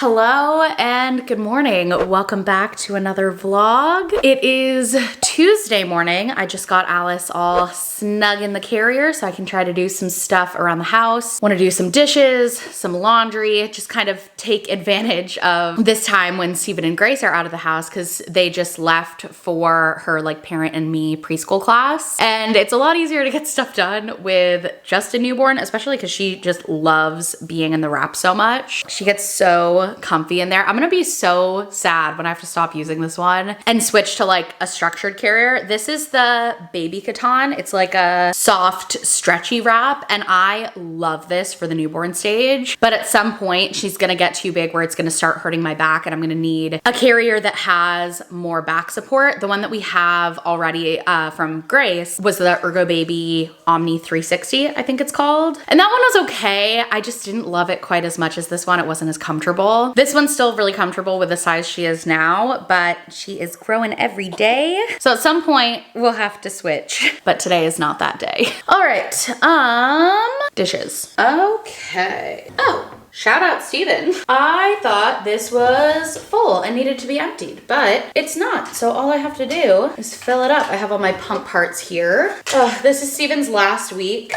Hello and good morning. Welcome back to another vlog. It is Tuesday morning. I just got Alice all snug in the carrier so I can try to do some stuff around the house. Want to do some dishes, some laundry, just kind of take advantage of this time when Steven and Grace are out of the house because they just left for her like parent and me preschool class. And it's a lot easier to get stuff done with just a newborn, especially because she just loves being in the wrap so much. She gets so comfy in there. I'm gonna be so sad when I have to stop using this one and switch to like a structured carrier. This is the baby Catan. It's like a soft, stretchy wrap, and I love this for the newborn stage. But at some point, she's gonna get too big where it's gonna start hurting my back, and I'm gonna need a carrier that has more back support. The one that we have already from Grace was the Ergo Baby Omni 360, I think it's called. And that one was okay. I just didn't love it quite as much as this one. It wasn't as comfortable. This one's still really comfortable with the size she is now, but she is growing every day. So at some point we'll have to switch, but today is not that day. All right, dishes. Okay. Oh. Shout out Steven. I thought this was full and needed to be emptied, but it's not. So all I have to do is fill it up. I have all my pump parts here. This is Steven's last week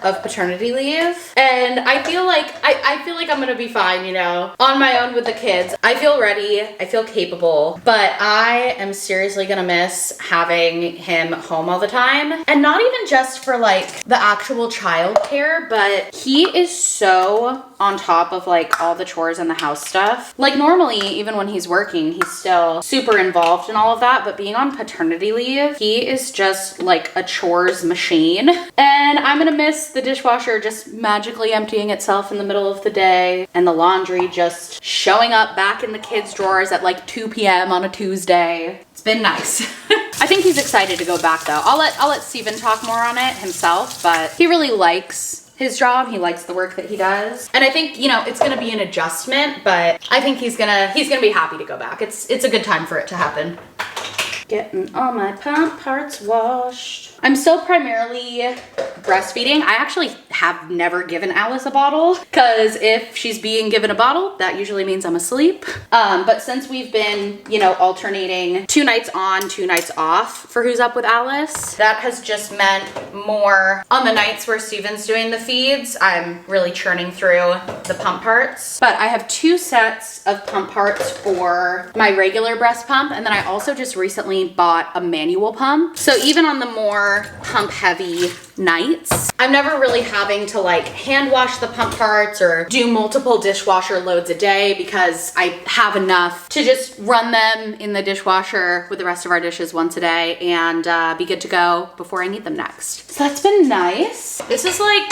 of paternity leave. And I feel like I'm gonna be fine, you know, on my own with the kids. I feel ready, I feel capable, but I am seriously gonna miss having him home all the time. And not even just for like the actual childcare, but he is so on top of like all the chores and the house stuff. Like normally, even when he's working, he's still super involved in all of that, but being on paternity leave, he is just like a chores machine. And I'm gonna miss the dishwasher just magically emptying itself in the middle of the day and the laundry just showing up back in the kids' drawers at like 2 p.m. on a Tuesday. It's been nice. I think he's excited to go back though. I'll let Steven talk more on it himself, but he really likes his job. He likes the work that he does. And I think, you know, it's gonna be an adjustment, but I think he's gonna be happy to go back. It's a good time for it to happen. Getting all my pump parts washed. I'm still primarily breastfeeding. I actually have never given Alice a bottle because if she's being given a bottle, that usually means I'm asleep. But since we've been, you know, alternating 2 nights on, 2 nights off for Who's Up with Alice, that has just meant more on the nights where Steven's doing the feeds. I'm really churning through the pump parts. But I have 2 sets of pump parts for my regular breast pump, and then I also just recently bought a manual pump. So even on the more pump heavy nights, I'm never really having to like hand wash the pump parts or do multiple dishwasher loads a day because I have enough to just run them in the dishwasher with the rest of our dishes once a day and be good to go before I need them next. So that's been nice. This is like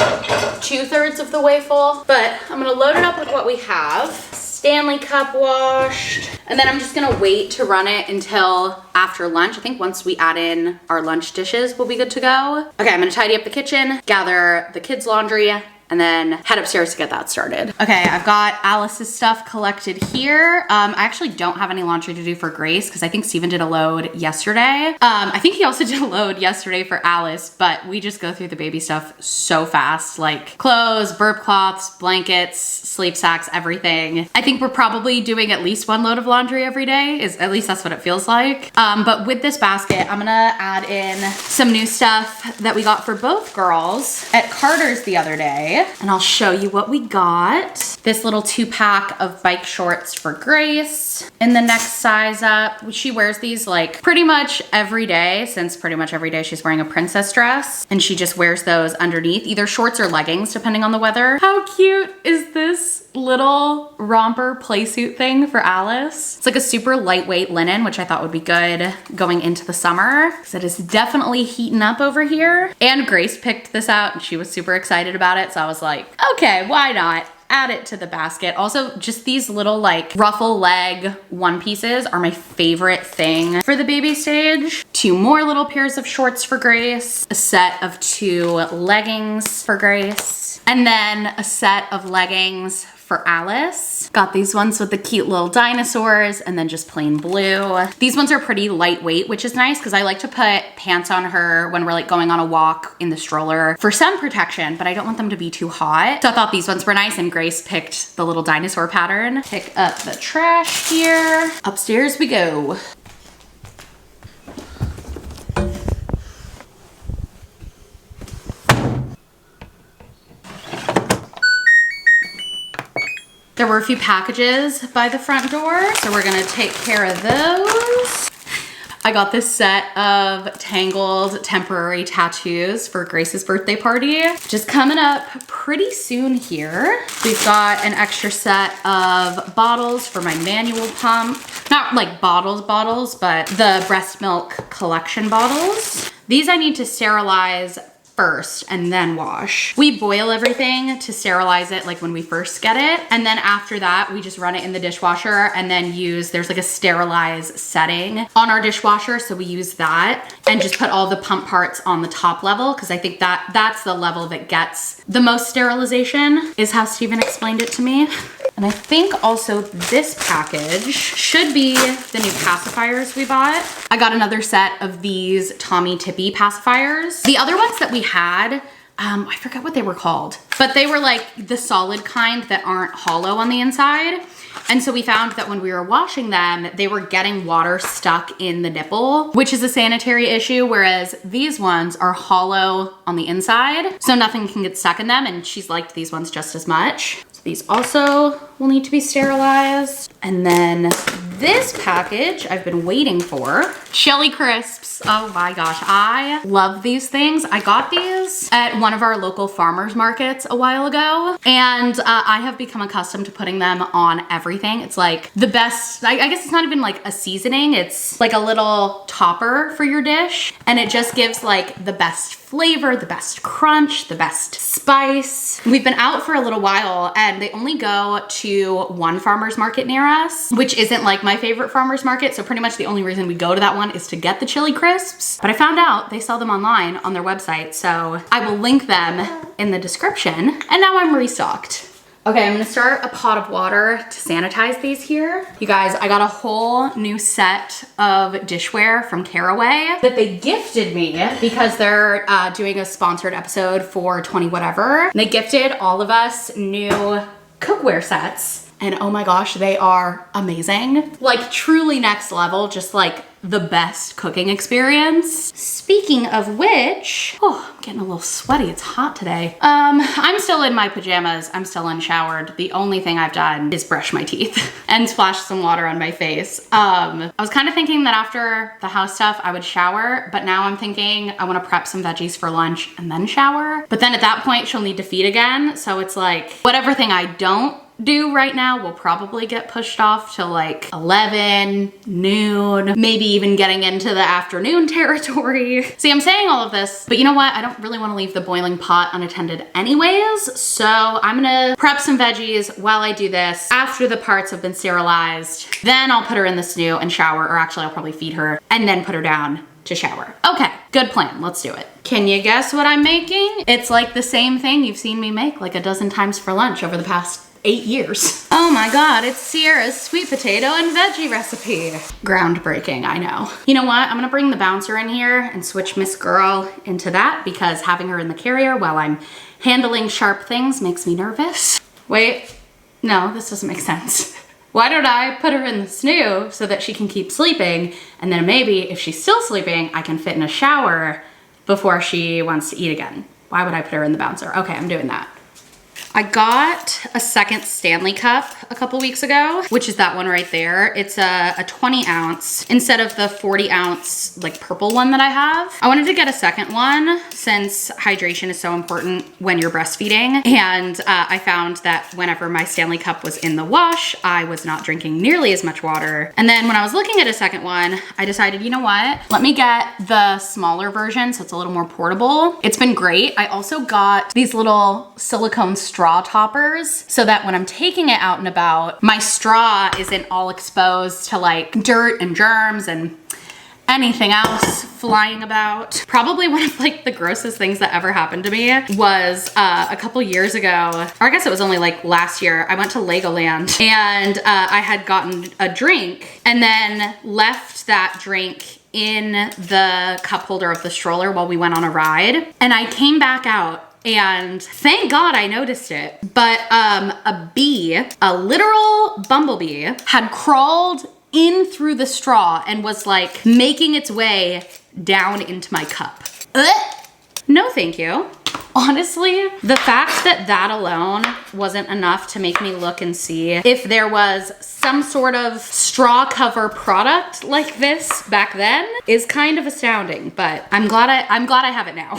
2/3 of the way full, but I'm gonna load it up with what we have. Stanley cup washed, and then I'm just gonna wait to run it until after lunch. I think once we add in our lunch dishes, we'll be good to go. Okay, I'm gonna tidy up the kitchen, gather the kids' laundry, and then head upstairs to get that started. Okay, I've got Alice's stuff collected here. I actually don't have any laundry to do for Grace because I think Steven did a load yesterday. I think he also did a load yesterday for Alice, but we just go through the baby stuff so fast, like clothes, burp cloths, blankets, sleep sacks, everything. I think we're probably doing at least 1 load of laundry every day, at least that's what it feels like. But with this basket, I'm gonna add in some new stuff that we got for both girls at Carter's the other day. And I'll show you what we got. This little 2-pack of bike shorts for Grace in the next size up. She wears these like pretty much every day, since pretty much every day she's wearing a princess dress, and she just wears those underneath, either shorts or leggings depending on the weather. How cute is this little romper playsuit thing for Alice? It's like a super lightweight linen, which I thought would be good going into the summer because it is definitely heating up over here. And Grace picked this out and she was super excited about it. So I was like, okay, why not? Add it to the basket. Also, just these little like ruffle leg one pieces are my favorite thing for the baby stage. 2 more little pairs of shorts for Grace, a set of 2 leggings for Grace, and then a set of leggings for Alice. Got these ones with the cute little dinosaurs and then just plain blue. These ones are pretty lightweight, which is nice because I like to put pants on her when we're like going on a walk in the stroller for sun protection, but I don't want them to be too hot. So I thought these ones were nice, and Grace picked the little dinosaur pattern. Pick up the trash here. Upstairs we go. There were a few packages by the front door, so we're gonna take care of those. I got this set of Tangled temporary tattoos for Grace's birthday party, which is coming up pretty soon here. We've got an extra set of bottles for my manual pump. Not like bottles, but the breast milk collection bottles. These I need to sterilize first and then wash. We boil everything to sterilize it like when we first get it. And then after that, we just run it in the dishwasher and then there's like a sterilize setting on our dishwasher. So we use that and just put all the pump parts on the top level, because I think that's the level that gets the most sterilization, is how Steven explained it to me. And I think also this package should be the new pacifiers we bought. I got another set of these Tommy Tippy pacifiers. The other ones that we had, I forgot what they were called, but they were like the solid kind that aren't hollow on the inside. And so we found that when we were washing them, they were getting water stuck in the nipple, which is a sanitary issue, whereas these ones are hollow on the inside, so nothing can get stuck in them, and she's liked these ones just as much. So these also will need to be sterilized. And then this package I've been waiting for, chili crisps. Oh my gosh, I love these things. I got these at one of our local farmers markets a while ago, and I have become accustomed to putting them on everything. It's like the best, I guess it's not even like a seasoning, it's like a little topper for your dish, and it just gives like the best flavor, the best crunch, the best spice. We've been out for a little while and they only go to one farmer's market near us, which isn't like my favorite farmer's market. So pretty much the only reason we go to that one is to get the chili crisps. But I found out they sell them online on their website. So I will link them in the description. And now I'm restocked. Okay, I'm gonna start a pot of water to sanitize these here. You guys, I got a whole new set of dishware from Caraway that they gifted me because they're doing a sponsored episode for 20 whatever. And they gifted all of us new cookware sets. And oh my gosh, they are amazing. Like truly next level, just like the best cooking experience. Speaking of which, oh, I'm getting a little sweaty. It's hot today. I'm still in my pajamas. I'm still unshowered. The only thing I've done is brush my teeth and splash some water on my face. I was kind of thinking that after the house stuff, I would shower, but now I'm thinking I want to prep some veggies for lunch and then shower. But then at that point, she'll need to feed again. So it's like whatever thing I don't do right now will probably get pushed off to like 11, noon, maybe even getting into the afternoon territory. See, I'm saying all of this, but you know what? I don't really want to leave the boiling pot unattended anyways. So I'm gonna prep some veggies while I do this. After the parts have been sterilized, then I'll put her in the snoo and shower, or actually I'll probably feed her and then put her down to shower. Okay, good plan. Let's do it. Can you guess what I'm making? It's like the same thing you've seen me make like a dozen times for lunch over the past 8 years. Oh my God, it's Sierra's sweet potato and veggie recipe. Groundbreaking, I know. You know what? I'm gonna bring the bouncer in here and switch Miss Girl into that because having her in the carrier while I'm handling sharp things makes me nervous. Wait, no, this doesn't make sense. Why don't I put her in the snoo so that she can keep sleeping, and then maybe if she's still sleeping, I can fit in a shower before she wants to eat again. Why would I put her in the bouncer? Okay, I'm doing that. I got a second Stanley cup a couple weeks ago, which is that one right there. It's a 20 ounce instead of the 40 ounce like purple one that I have. I wanted to get a second one since hydration is so important when you're breastfeeding. And I found that whenever my Stanley cup was in the wash, I was not drinking nearly as much water. And then when I was looking at a second one, I decided, you know what? Let me get the smaller version so it's a little more portable. It's been great. I also got these little silicone straw toppers so that when I'm taking it out and about, my straw isn't all exposed to like dirt and germs and Anything else flying about? Probably one of like the grossest things that ever happened to me was a couple years ago, or I guess it was only like last year, I went to Legoland and I had gotten a drink and then left that drink in the cup holder of the stroller while we went on a ride. And I came back out and thank God I noticed it. But a bee, a literal bumblebee, had crawled in through the straw and was like making its way down into my cup. No, thank you. Honestly, the fact that that alone wasn't enough to make me look and see if there was some sort of straw cover product like this back then is kind of astounding, but I'm glad I have it now.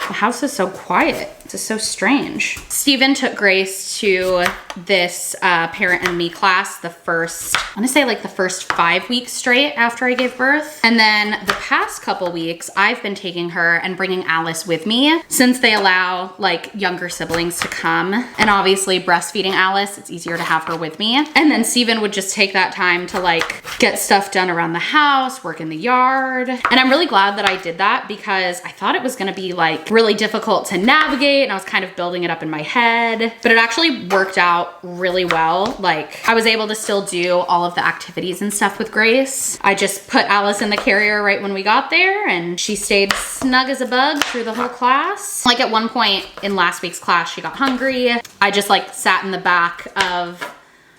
The house is so quiet. This is so strange. Steven took Grace to this parent and me class the first, I wanna say like the first 5 weeks straight after I gave birth. And then the past couple weeks, I've been taking her and bringing Alice with me since they allow like younger siblings to come. And obviously breastfeeding Alice, it's easier to have her with me. And then Steven would just take that time to like get stuff done around the house, work in the yard. And I'm really glad that I did that because I thought it was gonna be like really difficult to navigate and I was kind of building it up in my head, but it actually worked out really well. Like I was able to still do all of the activities and stuff with Grace. I just put Alice in the carrier right when we got there and she stayed snug as a bug through the whole class. Like at one point in last week's class, she got hungry. I just like sat in the back of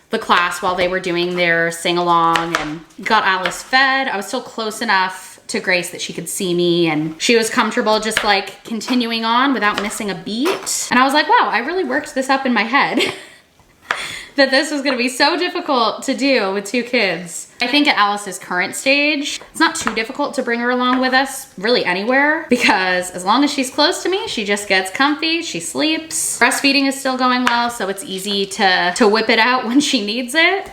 the class while they were doing their sing along and got Alice fed. I was still close enough to Grace that she could see me and she was comfortable just like continuing on without missing a beat. And I was like, wow, I really worked this up in my head that this was gonna be so difficult to do with 2 kids. I think at Alice's current stage, it's not too difficult to bring her along with us really anywhere because as long as she's close to me, she just gets comfy, she sleeps. Breastfeeding is still going well, so it's easy to whip it out when she needs it.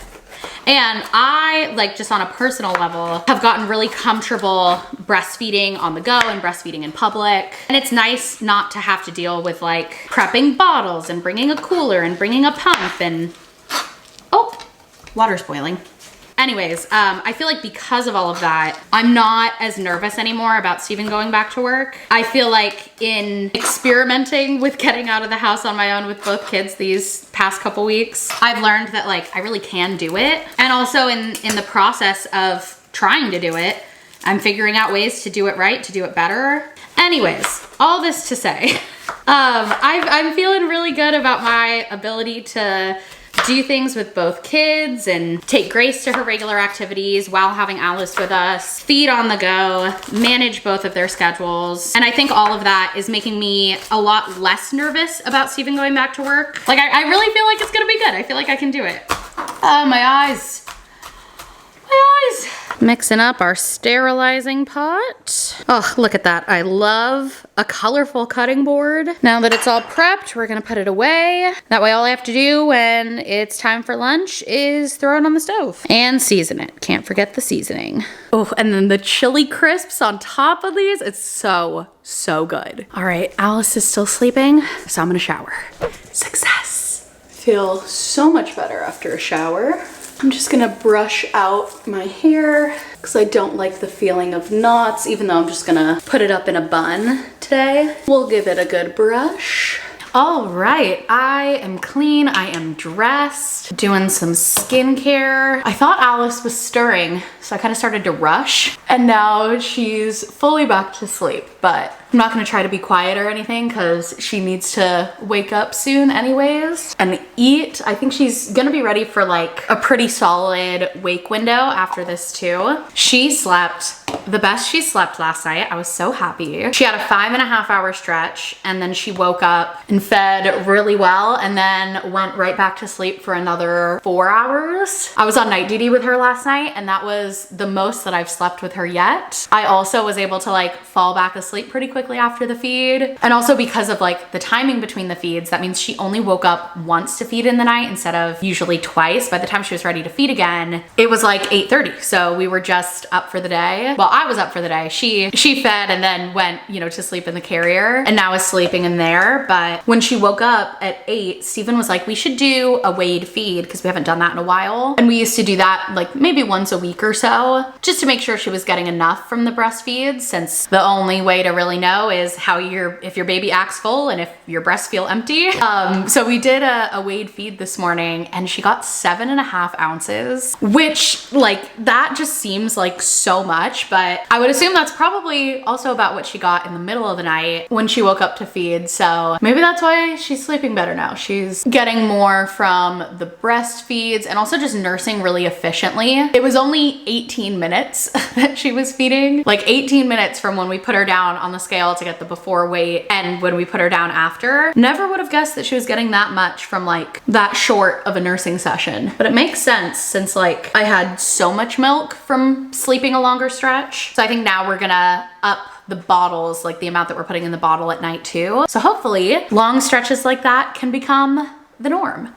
And I, like just on a personal level, have gotten really comfortable breastfeeding on the go and breastfeeding in public. And it's nice not to have to deal with like prepping bottles and bringing a cooler and bringing a pump and, oh, water's boiling. Anyways, I feel like because of all of that, I'm not as nervous anymore about Steven going back to work. I feel like in experimenting with getting out of the house on my own with both kids these past couple weeks, I've learned that like I really can do it. And also in the process of trying to do it, I'm figuring out ways to do it right, to do it better. Anyways, all this to say, I'm feeling really good about my ability to do things with both kids and take Grace to her regular activities while having Alice with us, feed on the go, manage both of their schedules. And I think all of that is making me a lot less nervous about Steven going back to work. Like I really feel like it's gonna be good. I feel like I can do it. My eyes. My eyes. Mixing up our sterilizing pot. Oh, look at that. I love a colorful cutting board. Now that it's all prepped, we're gonna put it away. That way all I have to do when it's time for lunch is throw it on the stove and season it. Can't forget the seasoning. Oh, and then the chili crisps on top of these. It's so, so good. All right, Alice is still sleeping, so I'm gonna shower. Success. Feel so much better after a shower. I'm just gonna brush out my hair because I don't like the feeling of knots, even though I'm just gonna put it up in a bun today. We'll give it a good brush. All right, I am clean, I am dressed, doing some skincare. I thought Alice was stirring, so I kind of started to rush, and now she's fully back to sleep, but I'm not gonna try to be quiet or anything because she needs to wake up soon anyways and eat. I think she's gonna be ready for like a pretty solid wake window after this too. She slept the best she slept last night. I was so happy. She had a 5.5 hour stretch and then she woke up and fed really well and then went right back to sleep for another 4 hours. I was on night duty with her last night and that was the most that I've slept with her yet. I also was able to like fall back asleep pretty quickly after the feed. And also because of like the timing between the feeds, that means she only woke up once to feed in the night instead of usually twice. By the time she was ready to feed again, it was like 8:30. So we were just up for the day. Well, I was up for the day. She fed and then went, you know, to sleep in the carrier and now is sleeping in there. But when she woke up at 8, Steven was like, we should do a weighed feed because we haven't done that in a while. And we used to do that like maybe once a week or so, just to make sure she was getting enough from the breastfeeds, since the only way to really know is how if your baby acts full and if your breasts feel empty. So we did a weighed feed this morning and she got 7.5 ounces, which like that just seems like so much, but I would assume that's probably also about what she got in the middle of the night when she woke up to feed. So maybe that's why she's sleeping better now. She's getting more from the breastfeeds and also just nursing really efficiently. It was only 18 minutes that she was feeding, like 18 minutes from when we put her down on the scale to get the before weight and when we put her down after. Never would have guessed that she was getting that much from like that short of a nursing session, but it makes sense since like I had so much milk from sleeping a longer stretch. So I think now we're gonna up the bottles, like the amount that we're putting in the bottle at night too. So hopefully long stretches like that can become the norm.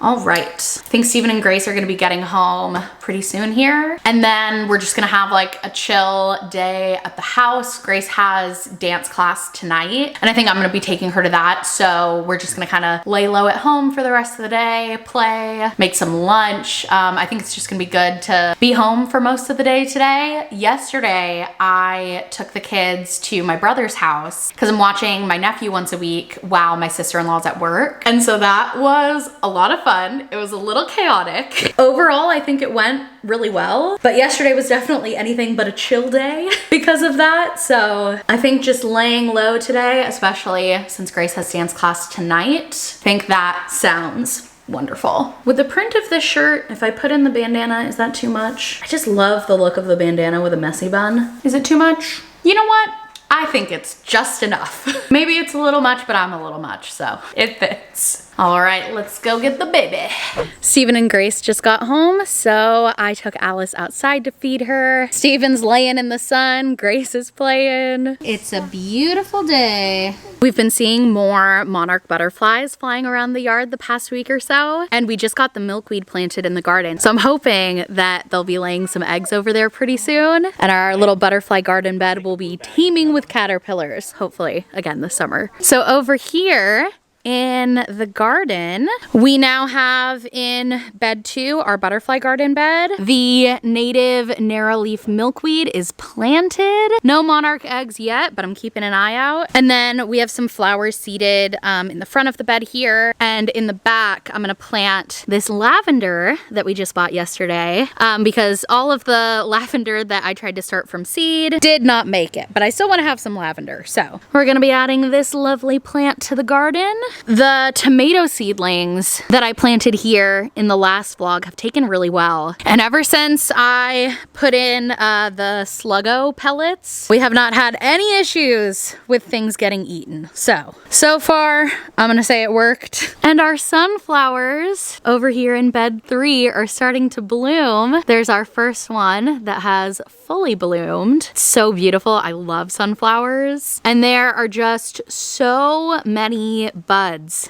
All right, I think Steven and Grace are gonna be getting home pretty soon here. And then we're just gonna have like a chill day at the house. Grace has dance class tonight, and I think I'm gonna be taking her to that. So we're just gonna kind of lay low at home for the rest of the day, play, make some lunch. I think it's just gonna be good to be home for most of the day today. Yesterday, I took the kids to my brother's house because I'm watching my nephew once a week while my sister-in-law's at work. And so that was a lot of fun. It was a little chaotic. Overall, I think it went really well, but yesterday was definitely anything but a chill day because of that. So I think just laying low today, especially since Grace has dance class tonight, I think that sounds wonderful. With the print of this shirt, if I put in the bandana, is that too much? I just love the look of the bandana with a messy bun. Is it too much? You know what? I think it's just enough. Maybe it's a little much, but I'm a little much, so it fits. All right, let's go get the baby. Steven and Grace just got home, so I took Alice outside to feed her. Steven's laying in the sun, Grace is playing. It's a beautiful day. We've been seeing more monarch butterflies flying around the yard the past week or so, and we just got the milkweed planted in the garden. So I'm hoping that they'll be laying some eggs over there pretty soon, and our little butterfly garden bed will be teeming with caterpillars, hopefully again this summer. So over here, in the garden, we now have in bed 2 our butterfly garden bed. The native narrow leaf milkweed is planted. No monarch eggs yet, but I'm keeping an eye out. And then we have some flowers seeded in the front of the bed here. And in the back, I'm gonna plant this lavender that we just bought yesterday because all of the lavender that I tried to start from seed did not make it, but I still wanna have some lavender. So we're gonna be adding this lovely plant to the garden. The tomato seedlings that I planted here in the last vlog have taken really well. And ever since I put in the Sluggo pellets, we have not had any issues with things getting eaten. So far, I'm gonna say it worked. And our sunflowers over here in bed 3 are starting to bloom. There's our first one that has fully bloomed. It's so beautiful. I love sunflowers. And there are just so many buds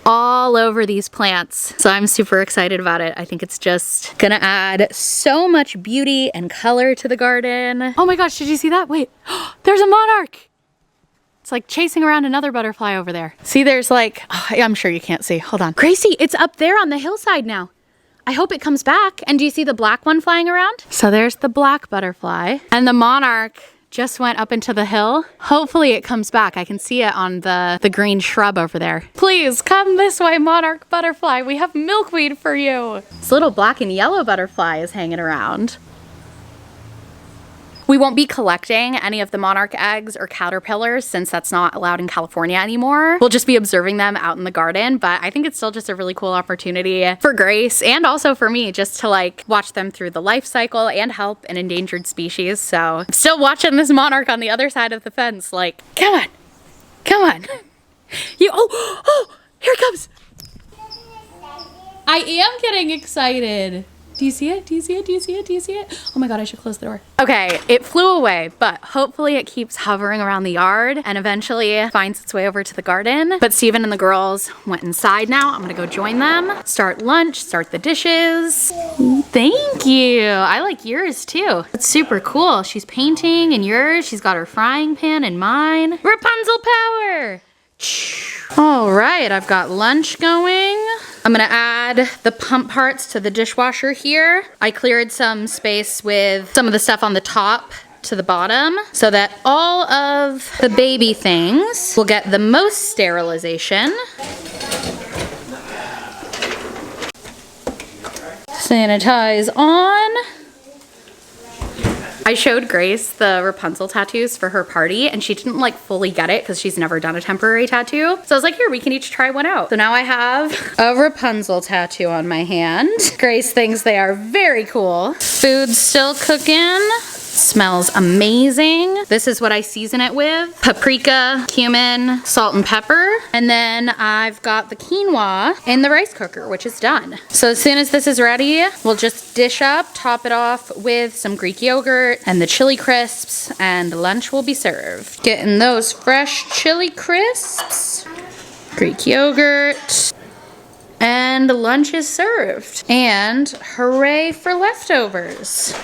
all over these plants. So I'm super excited about it. I think it's just gonna add so much beauty and color to the garden. Oh my gosh, did you see that? Wait, there's a monarch. It's like chasing around another butterfly over there. See, there's like, oh, I'm sure you can't see. Hold on. Gracie, it's up there on the hillside now. I hope it comes back. And do you see the black one flying around? So there's the black butterfly. And the monarch just went up into the hill. Hopefully it comes back. I can see it on the green shrub over there. Please come this way, monarch butterfly. We have milkweed for you. This little black and yellow butterfly is hanging around. We won't be collecting any of the monarch eggs or caterpillars since that's not allowed in California anymore. We'll just be observing them out in the garden, but I think it's still just a really cool opportunity for Grace and also for me just to like watch them through the life cycle and help an endangered species. So I'm still watching this monarch on the other side of the fence like, come on, come on. Oh, here it comes. I am getting excited. Do you see it? Do you see it? Do you see it? Do you see it? Oh my God, I should close the door. Okay, it flew away, but hopefully it keeps hovering around the yard and eventually finds its way over to the garden. But Steven and the girls went inside now. I'm gonna go join them, start lunch, start the dishes. Thank you. I like yours too. It's super cool. She's painting in yours. She's got her frying pan in mine. Rapunzel power. All right, I've got lunch going. I'm gonna add the pump parts to the dishwasher here. I cleared some space with some of the stuff on the top to the bottom so that all of the baby things will get the most sterilization. Sanitize on. I showed Grace the Rapunzel tattoos for her party and she didn't like fully get it because she's never done a temporary tattoo. So I was like, here, we can each try one out. So now I have a Rapunzel tattoo on my hand. Grace thinks they are very cool. Food's still cooking. Smells amazing. This is what I season it with. Paprika, cumin, salt and pepper. And then I've got the quinoa in the rice cooker, which is done. So as soon as this is ready, we'll just dish up, top it off with some Greek yogurt and the chili crisps, and lunch will be served. Getting those fresh chili crisps, Greek yogurt, and lunch is served. And hooray for leftovers.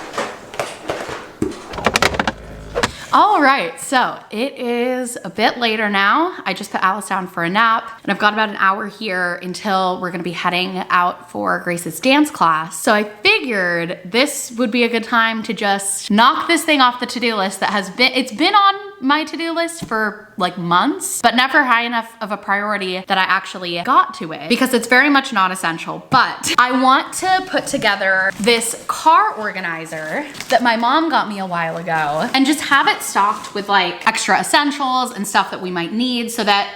All right, so it is a bit later now. I just put Alice down for a nap and I've got about an hour here until we're gonna be heading out for Grace's dance class. So I figured this would be a good time to just knock this thing off the to-do list that it's been on my to-do list for like months, but never high enough of a priority that I actually got to it because it's very much not essential. But I want to put together this car organizer that my mom got me a while ago and just have it stocked with like extra essentials and stuff that we might need so that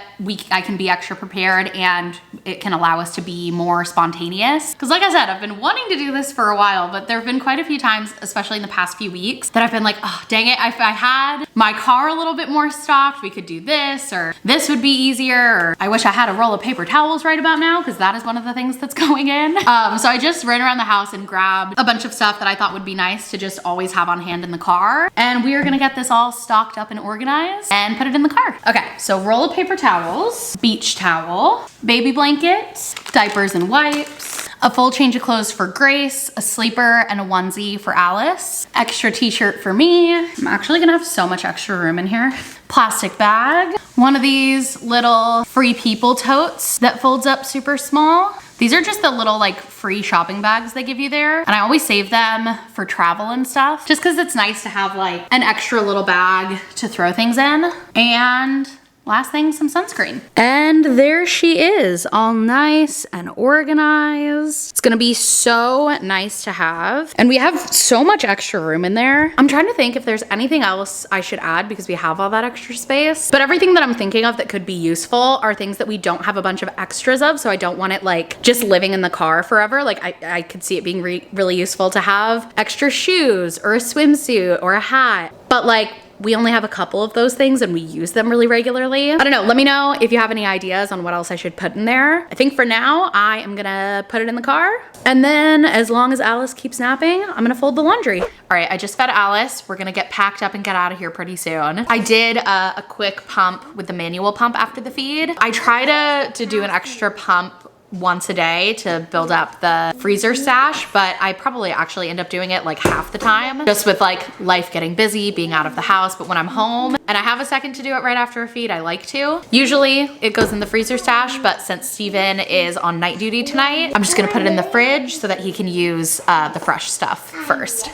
I can be extra prepared and it can allow us to be more spontaneous. Because like I said, I've been wanting to do this for a while, but there have been quite a few times, especially in the past few weeks, that I've been like, oh, dang it, if I had my car a little bit more stocked, we could do this, or this would be easier, or I wish I had a roll of paper towels right about now, because that is one of the things that's going in. So I just ran around the house and grabbed a bunch of stuff that I thought would be nice to just always have on hand in the car. And we are gonna get this all stocked up and organized and put it in the car. Okay, so roll of paper towels, beach towel, baby blankets, diapers and wipes, a full change of clothes for Grace, a sleeper and a onesie for Alice, extra t-shirt for me. I'm actually gonna have so much extra room in here. Plastic bag, one of these little free people totes that folds up super small. These are just the little like free shopping bags they give you there. And I always save them for travel and stuff, just cause it's nice to have like an extra little bag to throw things in. And last thing, some sunscreen. And there she is, all nice and organized. It's gonna be so nice to have. And we have so much extra room in there. I'm trying to think if there's anything else I should add because we have all that extra space. But everything that I'm thinking of that could be useful are things that we don't have a bunch of extras of, so I don't want it like just living in the car forever. Like I could see it being really useful to have extra shoes or a swimsuit or a hat. But like, we only have a couple of those things and we use them really regularly. I don't know, let me know if you have any ideas on what else I should put in there. I think for now, I am gonna put it in the car. And then as long as Alice keeps napping, I'm gonna fold the laundry. All right, I just fed Alice. We're gonna get packed up and get out of here pretty soon. I did a quick pump with the manual pump after the feed. I try to do an extra pump once a day to build up the freezer stash, but I probably actually end up doing it like half the time, just with like life getting busy, being out of the house. But when I'm home and I have a second to do it right after a feed, I like to. Usually it goes in the freezer stash, but since Steven is on night duty tonight, I'm just gonna put it in the fridge so that he can use the fresh stuff first.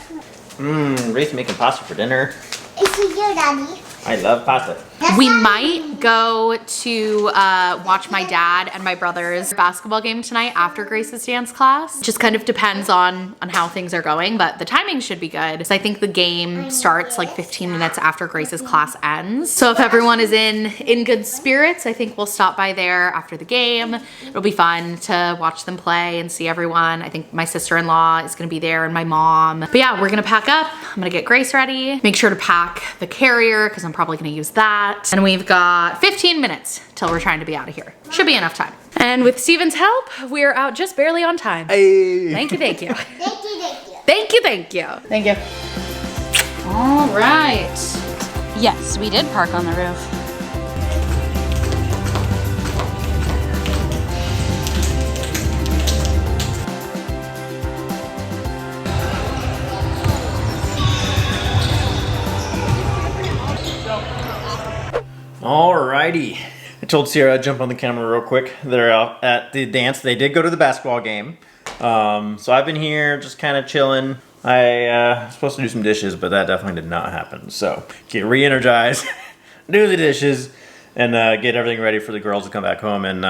Ray's making pasta for dinner. Is it your daddy? I love pasta. We might go to watch my dad and my brother's basketball game tonight after Grace's dance class. Just kind of depends on how things are going, but the timing should be good. So I think the game starts like 15 minutes after Grace's class ends. So if everyone is in good spirits, I think we'll stop by there after the game. It'll be fun to watch them play and see everyone. I think my sister-in-law is gonna be there and my mom. But yeah, we're gonna pack up. I'm gonna get Grace ready. Make sure to pack the carrier because I'm probably gonna use that. And we've got 15 minutes till we're trying to be out of here. Should be enough time. And with Steven's help, we're out just barely on time. Hey. Thank you, thank you. Thank you, Thank you, thank you. Thank you. All right. Yes, we did park on the roof. Alrighty. I told Sierra I'd jump on the camera real quick. They're out at the dance. They did go to the basketball game. So I've been here just kind of chilling. I was supposed to do some dishes, but that definitely did not happen. So get re-energized, do the dishes, and get everything ready for the girls to come back home and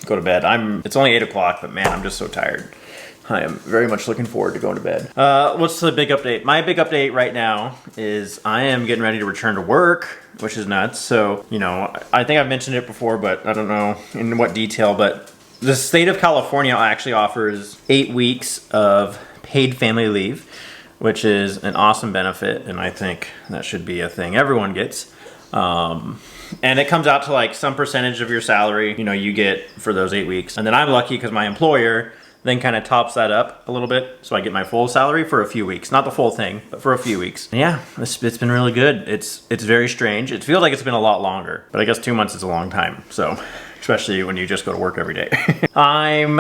go to bed. It's only 8 o'clock, but man, I'm just so tired. I am very much looking forward to going to bed. What's the big update? My big update right now is I am getting ready to return to work, which is nuts. So, you know, I think I've mentioned it before, but I don't know in what detail, but the state of California actually offers 8 weeks of paid family leave, which is an awesome benefit, and I think that should be a thing everyone gets. And it comes out to like some percentage of your salary, you know, you get for those 8 weeks. And then I'm lucky because my employer then kind of tops that up a little bit, so I get my full salary for a few weeks. Not the full thing, but for a few weeks. And yeah, it's been really good. It's very strange. It feels like it's been a lot longer, but I guess 2 months is a long time. So, especially when you just go to work every day. I'm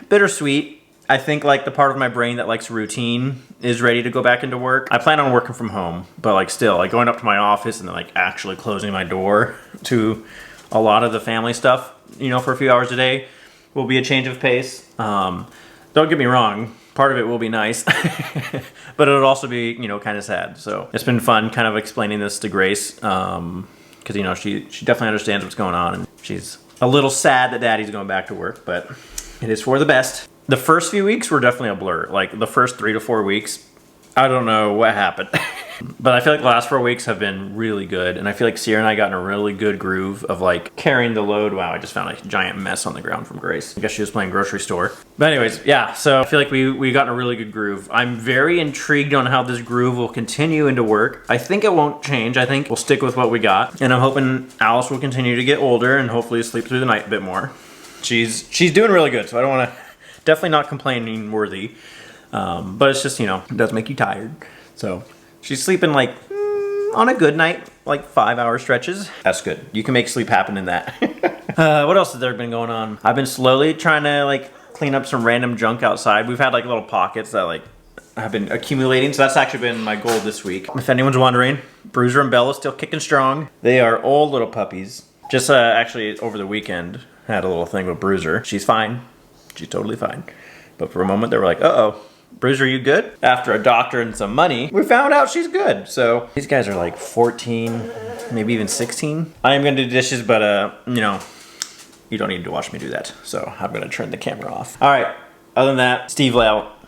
bittersweet. I think like the part of my brain that likes routine is ready to go back into work. I plan on working from home, but like still, like going up to my office and then like actually closing my door to a lot of the family stuff, you know, for a few hours a day will be a change of pace. Don't get me wrong, part of it will be nice, but it'll also be, you know, kind of sad. So it's been fun kind of explaining this to Grace, because, you know, she definitely understands what's going on, and she's a little sad that Daddy's going back to work, but it is for the best. The first few weeks were definitely a blur. Like the first 3 to 4 weeks, I don't know what happened. But I feel like the last 4 weeks have been really good, and I feel like Sierra and I got in a really good groove of like carrying the load. Wow, I just found a giant mess on the ground from Grace. I guess she was playing grocery store. But anyways, yeah, so I feel like we got in a really good groove. I'm very intrigued on how this groove will continue into work. I think it won't change. I think we'll stick with what we got, and I'm hoping Alice will continue to get older and hopefully sleep through the night a bit more. She's doing really good, so I don't want to, definitely not complaining worthy. But it's just, you know, it does make you tired. So she's sleeping like on a good night, like 5-hour stretches. That's good. You can make sleep happen in that. What else has there been going on? I've been slowly trying to like clean up some random junk outside. We've had like little pockets that like have been accumulating. So that's actually been my goal this week. If anyone's wondering, Bruiser and Bella's still kicking strong. They are old little puppies. Just actually over the weekend, had a little thing with Bruiser. She's fine. She's totally fine. But for a moment they were like, uh-oh. Bruiser, you good? After a doctor and some money, we found out she's good. So these guys are like 14, maybe even 16. I am gonna do dishes, but you know, you don't need to watch me do that. So I'm gonna turn the camera off. All right, other than that, Steve out.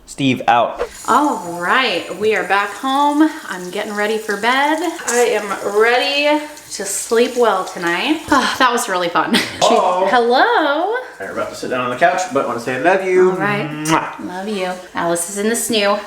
Steve out. All right, we are back home. I'm getting ready for bed. I am ready to sleep well tonight. That was really fun. Oh. Hello. We're about to sit down on the couch, but want to say I love you. All right, Mwah. love you. Alice is in the snoo,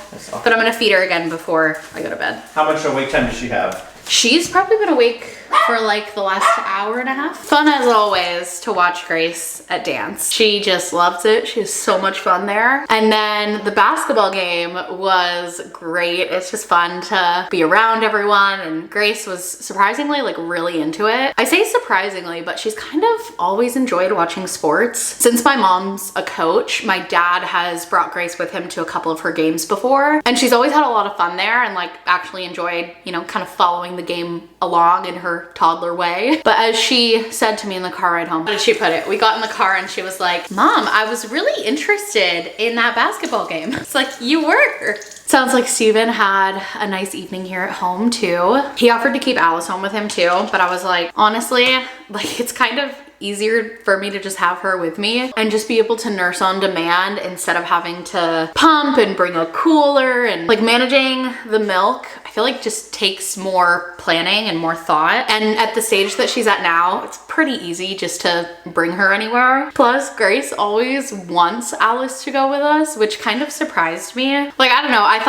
but I'm gonna feed her again before I go to bed. How much awake time does she have? She's probably been awake for like the last hour and a half. Fun as always to watch Grace at dance. She just loves it. She has so much fun there. And then the basketball game was great. It's just fun to be around everyone, and Grace was surprisingly like really into it. I say surprisingly, but she's kind of always enjoyed watching sports. Since my mom's a coach, my dad has brought Grace with him to a couple of her games before, and she's always had a lot of fun there and like actually enjoyed, you know, kind of following the game along in her toddler way. But as she said to me in the car ride home, how did she put it? We got in the car and she was like, Mom, I was really interested in that basketball game. It's like, you were. Sounds like Steven had a nice evening here at home too. He offered to keep Alice home with him too, but I was like, honestly, like it's kind of easier for me to just have her with me and just be able to nurse on demand instead of having to pump and bring a cooler, and like managing the milk. I feel like just takes more planning and more thought. And at the stage that she's at now, it's pretty easy just to bring her anywhere. Plus, Grace always wants Alice to go with us, which kind of surprised me. Like, I don't know, I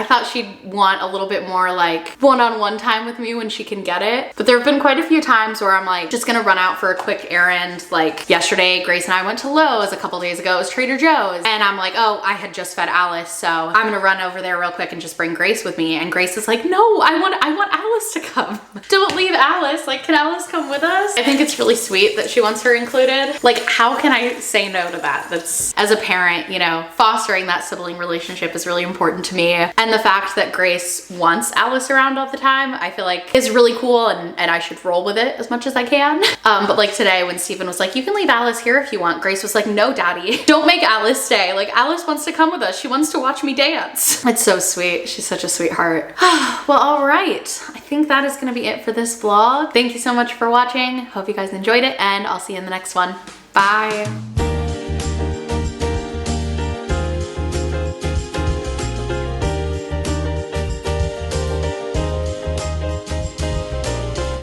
thought she'd want a little bit more like one-on-one time with me when she can get it. But there have been quite a few times where I'm like, just gonna run out for a quick errand. Like yesterday, Grace and I went to Lowe's. A couple days ago, it was Trader Joe's. And I'm like, oh, I had just fed Alice, so I'm gonna run over there real quick and just bring Grace with me. And Grace is like, no, I want Alice to come. Don't leave Alice. Like, can Alice come with us? I think it's really sweet that she wants her included. Like, how can I say no to that? That's, as a parent, you know, fostering that sibling relationship is really important to me. And the fact that Grace wants Alice around all the time, I feel like is really cool, and I should roll with it as much as I can. But like today when Stephen was like, you can leave Alice here if you want, Grace was like, no, daddy, don't make Alice stay. Like, Alice wants to come with us. She wants to watch me dance. It's so sweet. She's such a sweetheart. Well, all right. I think that is gonna be it for this vlog. Thank you so much for watching. Hope you guys enjoyed it, and I'll see you in the next one. Bye.